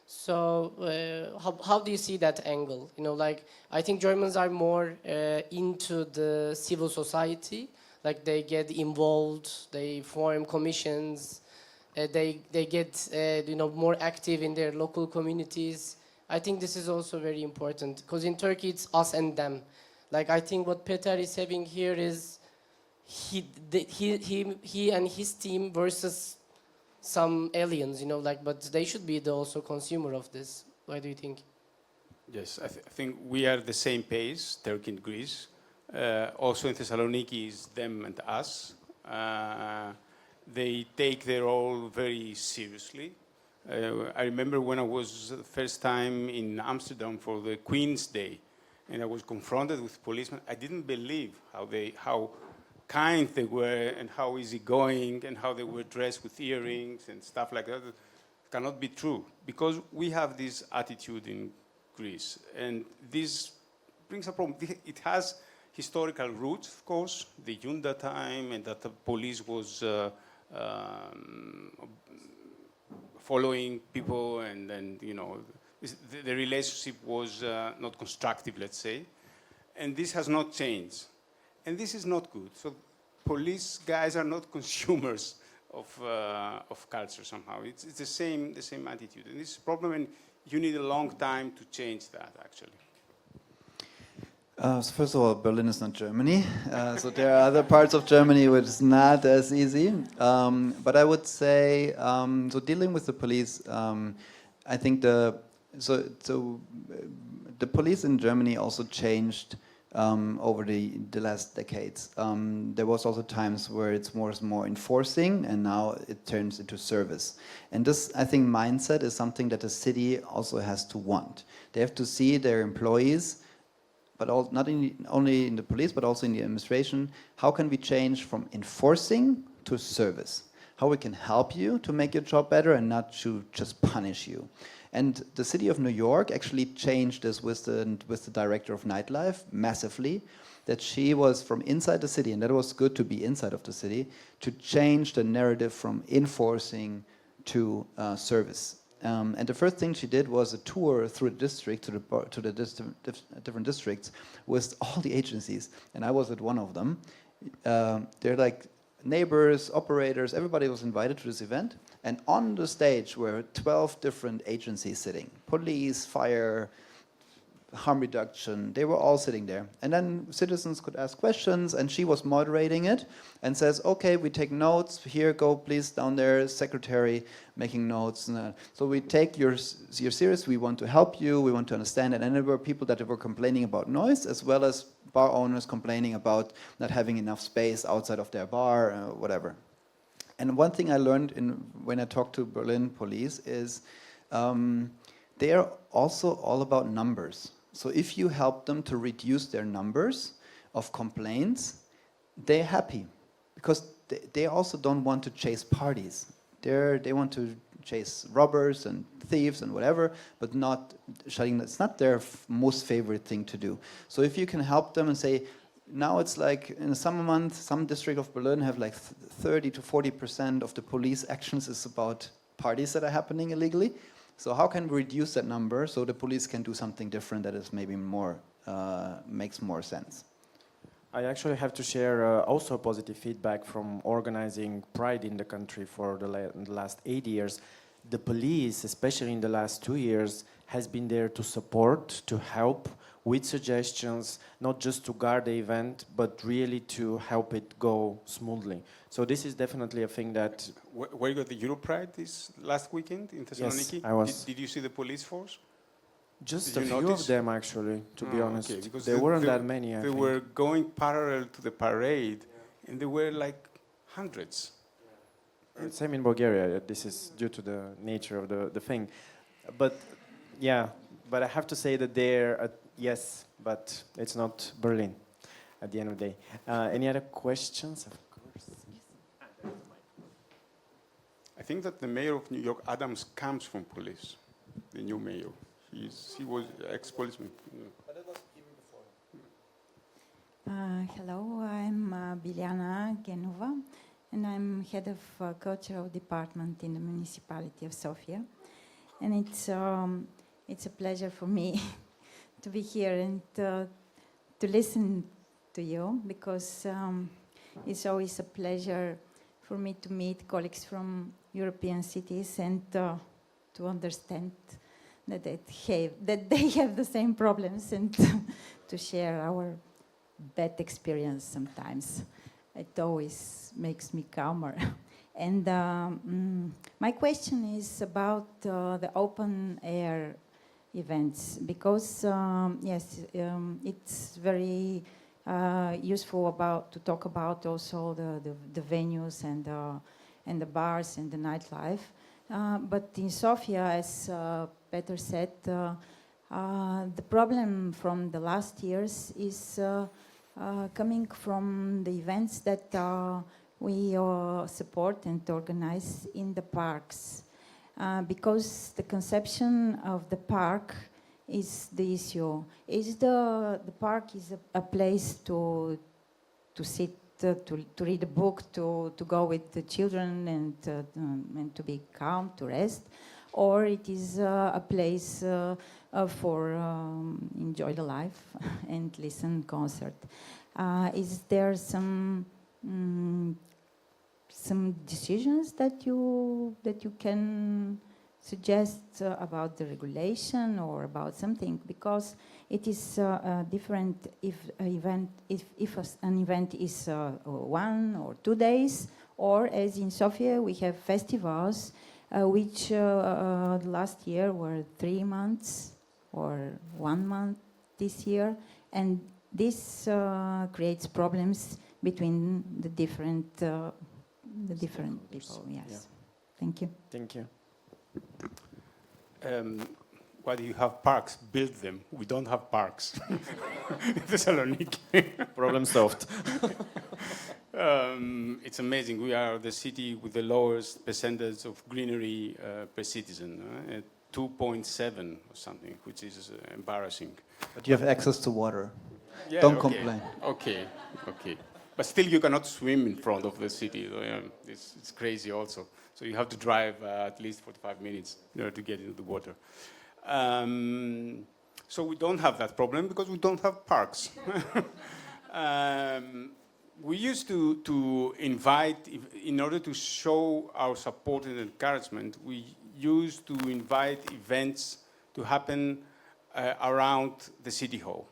So how do you see that angle? I think Germans are more into the civil society. Like, they get involved, they form commissions, they get more active in their local communities. I think this is also very important, because in Turkey it's us and them. Like, I think what Peter is having here is he and his team versus some aliens, but they should be the also consumer of this. Why do you think? Yes, I think we are the same pace, Turkey and Greece. Also in Thessaloniki is them and us. They take their role very seriously. I remember when I was the first time in Amsterdam for the Queen's Day, and I was confronted with policemen. I didn't believe how kind they were and how easygoing and how they were dressed with earrings and stuff like that. It cannot be true, because we have this attitude in Greece, and this brings a problem. It has historical roots, of course, the junta time, and that the police was following people, and the relationship was not constructive, let's say, and this has not changed, and this is not good. So police guys are not consumers of culture somehow. It's the same attitude, and this is a problem, and you need a long time to change that, actually. So first of all, Berlin is not Germany, so there are other parts of Germany which is not as easy. But I would say, so dealing with the police, I think the police in Germany also changed over the last decades. There was also times where it's more enforcing, and now it turns into service. And this, I think, mindset is something that the city also has to want. They have to see their employees, but not only in the police, but also in the administration. How can we change from enforcing to service? How we can help you to make your job better and not to just punish you. And the city of New York actually changed this with the director of nightlife massively, that she was from inside the city, and that was good to be inside of the city, to change the narrative from enforcing to service. And the first thing she did was a tour through the district, to the different districts with all the agencies, and I was at one of them. They're like neighbors, operators, everybody was invited to this event, and on the stage were 12 different agencies sitting. Police, fire, harm reduction, they were all sitting there. And then citizens could ask questions, and she was moderating it and says, okay, we take notes, here, go please down there, secretary making notes. So we take you're serious, we want to help you, we want to understand it. And there were people that were complaining about noise, as well as bar owners complaining about not having enough space outside of their bar, whatever. And one thing I learned when I talked to Berlin police is they are also all about numbers. So if you help them to reduce their numbers of complaints, they're happy, because they also don't want to chase parties. They want to chase robbers and thieves and whatever, but not shutting. It's not their most favorite thing to do. So if you can help them and say, now it's like in the summer month, some district of Berlin have like 30 to 40% of the police actions is about parties that are happening illegally. So how can we reduce that number so the police can do something different that is maybe more, makes more sense? I actually have to share also positive feedback from organizing Pride in the country for the last 8 years. The police, especially in the last 2 years, has been there to support, to help with suggestions, not just to guard the event, but really to help it go smoothly. So this is definitely a thing that... Where you got the Euro Pride this last weekend in Thessaloniki? Yes, I was. Did you see the police force? Just Did a you few notice? of them, actually, to be honest. Okay, because there weren't that many, I They think. were going parallel to the parade, and there were like hundreds. Same in Bulgaria. This is due to the nature of the thing. But, yeah, but I have to say that there, yes, but it's not Berlin at the end of the day. Any other questions? Of course. I think that the mayor of New York, Adams, comes from police, the new mayor. He was ex-policeman. But it was even before. Hello, I'm Biljana Genova, and I'm head of cultural department in the municipality of Sofia. And it's a pleasure for me to be here and to listen to you, because it's always a pleasure for me to meet colleagues from European cities and to understand that they have the same problems, and to share our bad experience sometimes. It always makes me calmer. And my question is about the open air events, because yes, it's very useful to talk about also the venues and the bars and the nightlife. But in Sofia, as Peter said, the problem from the last years is coming from the events that we support and organize in the parks. Because the conception of the park is the issue. The park is a place to sit, to read a book, to go with the children and to be calm, to rest, or it is a place for enjoy the life and listen concert. Is there some decisions that you can suggest about the regulation or about something, because it is different if an event is 1 or 2 days, or as in Sofia we have festivals which last year were 3 months or 1 month this year, and this creates problems between the different people. Yes, yeah. Thank you. Thank you. Why do you have parks? Build them. We don't have parks. Thessaloniki. Problem solved. It's amazing. We are the city with the lowest percentage of greenery per citizen, 2.7 or something, which is embarrassing. But you have access to water. Yeah, Don't okay. complain. Okay. But still, you cannot swim in front of the city. It's crazy also. So you have to drive at least 45 minutes to get into the water. So we don't have that problem because we don't have parks. We used to invite, in order to show our support and encouragement, we used to invite events to happen around the city hall.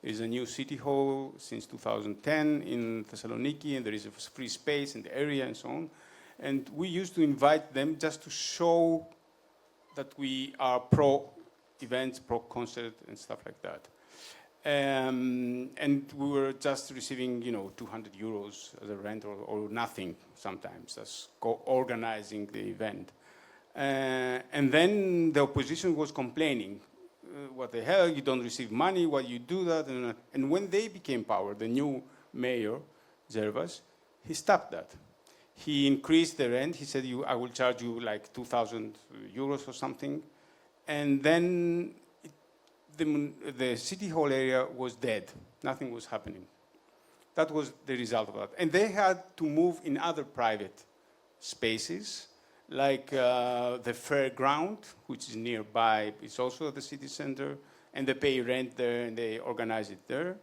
There is a new city hall since 2010 in Thessaloniki, and there is a free space in the area and so on. And we used to invite them just to show that we are pro-events, pro-concert and stuff like that. And we were just receiving, 200 euros as a rent or nothing sometimes as organizing the event. And then the opposition was complaining, what the hell, you don't receive money, why you do that? And when they became power, the new mayor, Zervas, He stopped that. He increased the rent. He said, I will charge you like 2,000 euros or something. And then the city hall area was dead. Nothing was happening. That was the result of that. And they had to move in other private spaces, like the fairground, which is nearby. It's also at the city center. And they pay rent there, and they organize it there.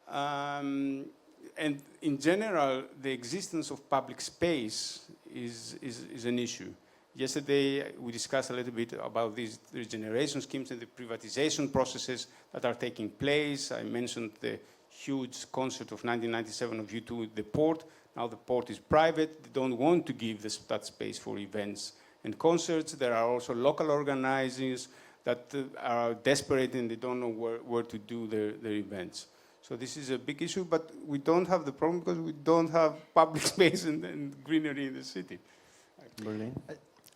And in general, the existence of public space is an issue. Yesterday, we discussed a little bit about these regeneration schemes and the privatization processes that are taking place. I mentioned the huge concert of 1997 of U2 the port. Now the port is private. They don't want to give that space for events and concerts. There are also local organizers that are desperate and they don't know where to do their events. So this is a big issue, but we don't have the problem because we don't have public space and greenery in the city. Berlin?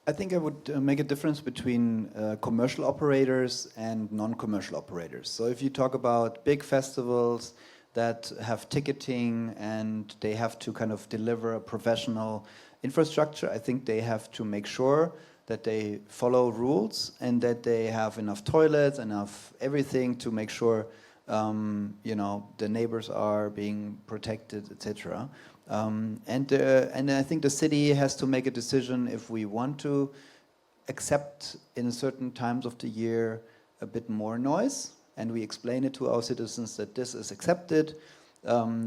I think I would make a difference between commercial operators and non-commercial operators. So if you talk about big festivals that have ticketing and they have to kind of deliver a professional infrastructure, I think they have to make sure that they follow rules and that they have enough toilets, enough everything to make sure the neighbors are being protected, etc. And I think the city has to make a decision if we want to accept in certain times of the year a bit more noise, and we explain it to our citizens that this is accepted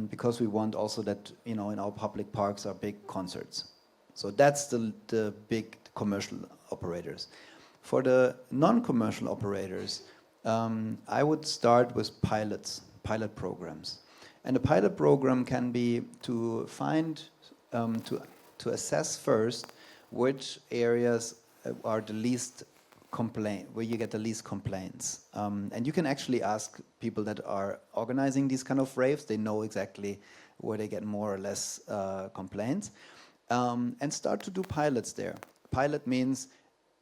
because we want also that in our public parks are big concerts. So that's the big commercial operators. For the non-commercial operators, I would start with pilot programs. And a pilot program can be to find, to assess first which areas are the least where you get the least complaints. And you can actually ask people that are organizing these kind of raves. They know exactly where they get more or less complaints. And start to do pilots there. Pilot means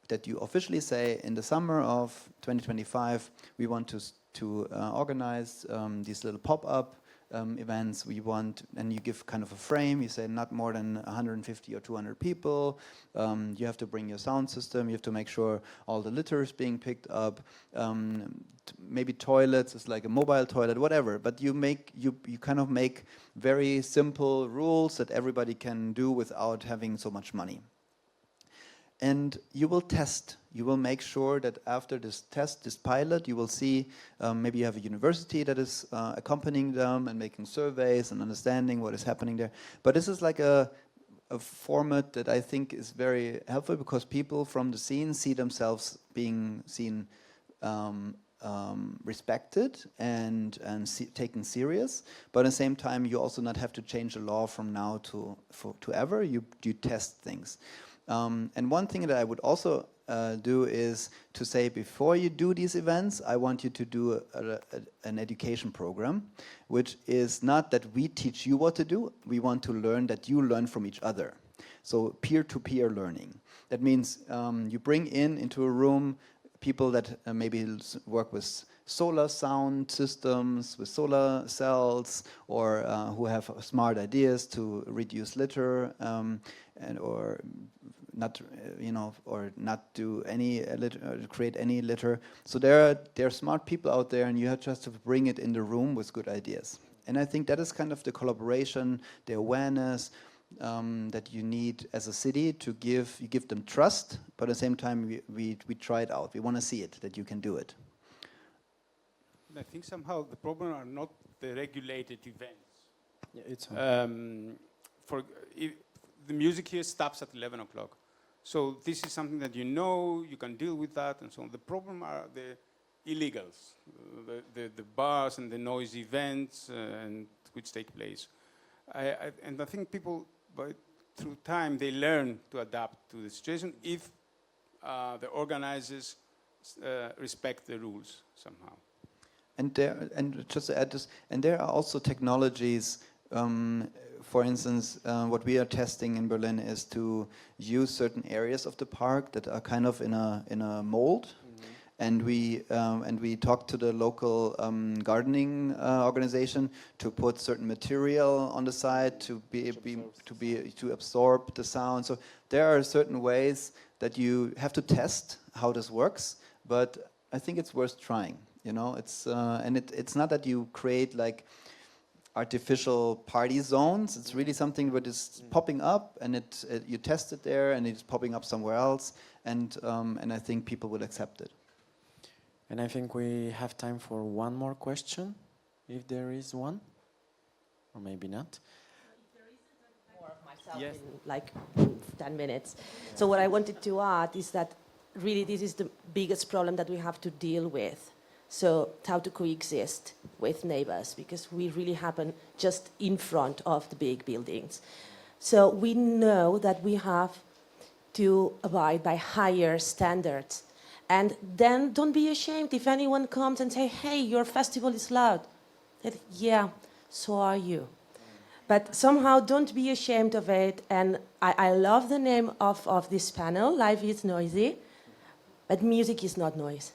that you officially say in the summer of 2025 we want to organize these little pop-up events. We want, and you give kind of a frame. You say not more than 150 or 200 people. You have to bring your sound system. You have to make sure all the litter is being picked up. Maybe toilets is like a mobile toilet, whatever. But you kind of make very simple rules that everybody can do without having so much money. And you will test. You will make sure that after this test, this pilot, you will see maybe you have a university that is accompanying them and making surveys and understanding what is happening there. But this is like a format that I think is very helpful because people from the scene see themselves being seen respected and taken serious. But at the same time, you also not have to change the law from now to ever. You test things. And one thing that I would also do is to say before you do these events, I want you to do an education program, which is not that we teach you what to do. We want to learn that you learn from each other. So peer-to-peer learning. That means you bring into a room people that maybe work with solar sound systems, with solar cells, or who have smart ideas to reduce litter or not, or not do any litter, create any litter. So there are smart people out there, and you have just to bring it in the room with good ideas. And I think that is kind of the collaboration, the awareness that you need as a city to give. You give them trust, but at the same time we try it out. We want to see it, that you can do it. I think somehow the problem are not the regulated events. Yeah, it's the music here stops at 11 o'clock. So this is something that you can deal with that and so on. The problem are the illegals, the bars and the noisy events and which take place. And I think people, through time, they learn to adapt to the situation if the organizers respect the rules somehow. And just to add this, and there are also technologies. For instance, what we are testing in Berlin is to use certain areas of the park that are kind of in a mold, and we talked to the local gardening organization to put certain material on the side to absorb the sound. So there are certain ways that you have to test how this works, but I think it's worth trying. You know, it's not that you create like artificial party zones. It's really something that is popping up, and you test it there, and it's popping up somewhere else, and I think people will accept it. And I think we have time for one more question, if there is one, or maybe not. More of myself Yes. in like 10 minutes. So what I wanted to add is that really this is the biggest problem that we have to deal with. So how to coexist with neighbors, because we really happen just in front of the big buildings. So we know that we have to abide by higher standards. And then don't be ashamed if anyone comes and say, hey, your festival is loud. That, yeah, so are you. But somehow don't be ashamed of it. And I love the name of this panel, Life is Noisy, but music is not noise.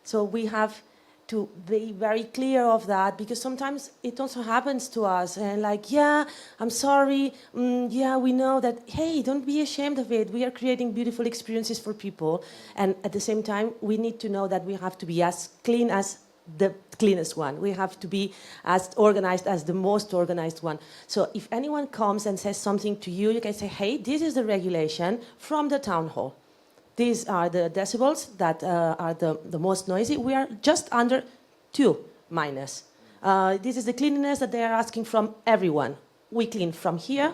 So we have to be very clear of that, because sometimes it also happens to us. And like, yeah, I'm sorry. Yeah, we know that, hey, don't be ashamed of it. We are creating beautiful experiences for people. And at the same time, we need to know that we have to be as clean as the cleanest one. We have to be as organized as the most organized one. So if anyone comes and says something to you, you can say, hey, this is the regulation from the town hall. These are the decibels that are the most noisy. We are just under 2 minus. This is the cleanliness that they are asking from everyone. We clean from here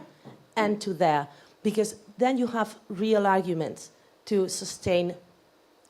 and to there, because then you have real arguments to sustain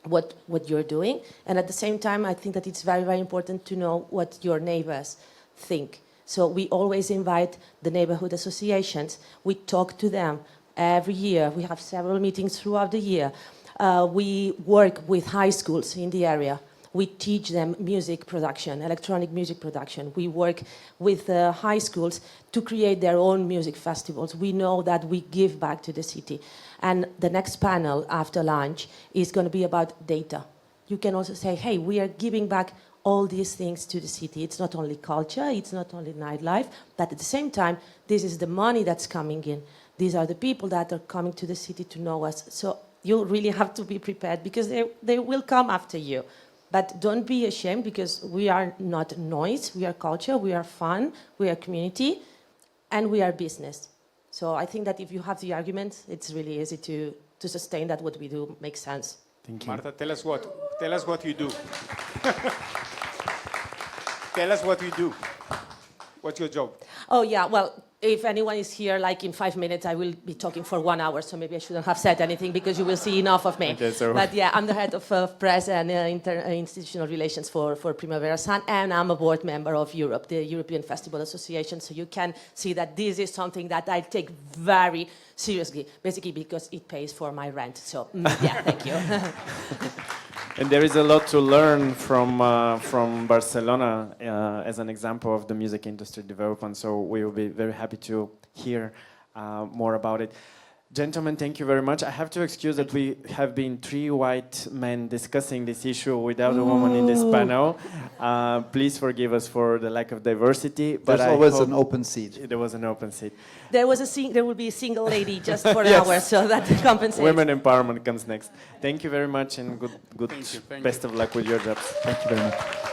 what you're doing. And at the same time, I think that it's very, very important to know what your neighbors think. So we always invite the neighborhood associations. We talk to them every year. We have several meetings throughout the year. We work with high schools in the area. We teach them music production, electronic music production. We work with high schools to create their own music festivals. We know that we give back to the city. And the next panel after lunch is going to be about data. You can also say, hey, we are giving back all these things to the city. It's not only culture, it's not only nightlife, but at the same time, this is the money that's coming in. These are the people that are coming to the city to know us. So you really have to be prepared, because they will come after you. But don't be ashamed, because we are not noise, we are culture, we are fun, we are community, and we are business. So I think that if you have the arguments, it's really easy to sustain that what we do makes sense. Thank you. Marta, tell us what you do. Tell us what you do. What's your job? Oh, yeah, well, if anyone is here, like in 5 minutes, I will be talking for 1 hour, so maybe I shouldn't have said anything, because you will see enough of me. Okay, so But yeah, I'm the head of press and institutional relations for Primavera Sound, and I'm a board member of Europe, the European Festival Association, so you can see that this is something that I take very seriously, basically because it pays for my rent. So, yeah, thank you. And there is a lot to learn from Barcelona as an example of the music industry development. So we will be very happy to hear more about it. Gentlemen, thank you very much. I have to excuse that we have been 3 white men discussing this issue without a woman in this panel. Please forgive us for the lack of diversity. But There's always an open seat. There was an open seat. There will be a single lady just for an Yes. hour, so that compensates. Women empowerment comes next. Thank you very much, and good Thank you. best of luck with your jobs. Thank you very much.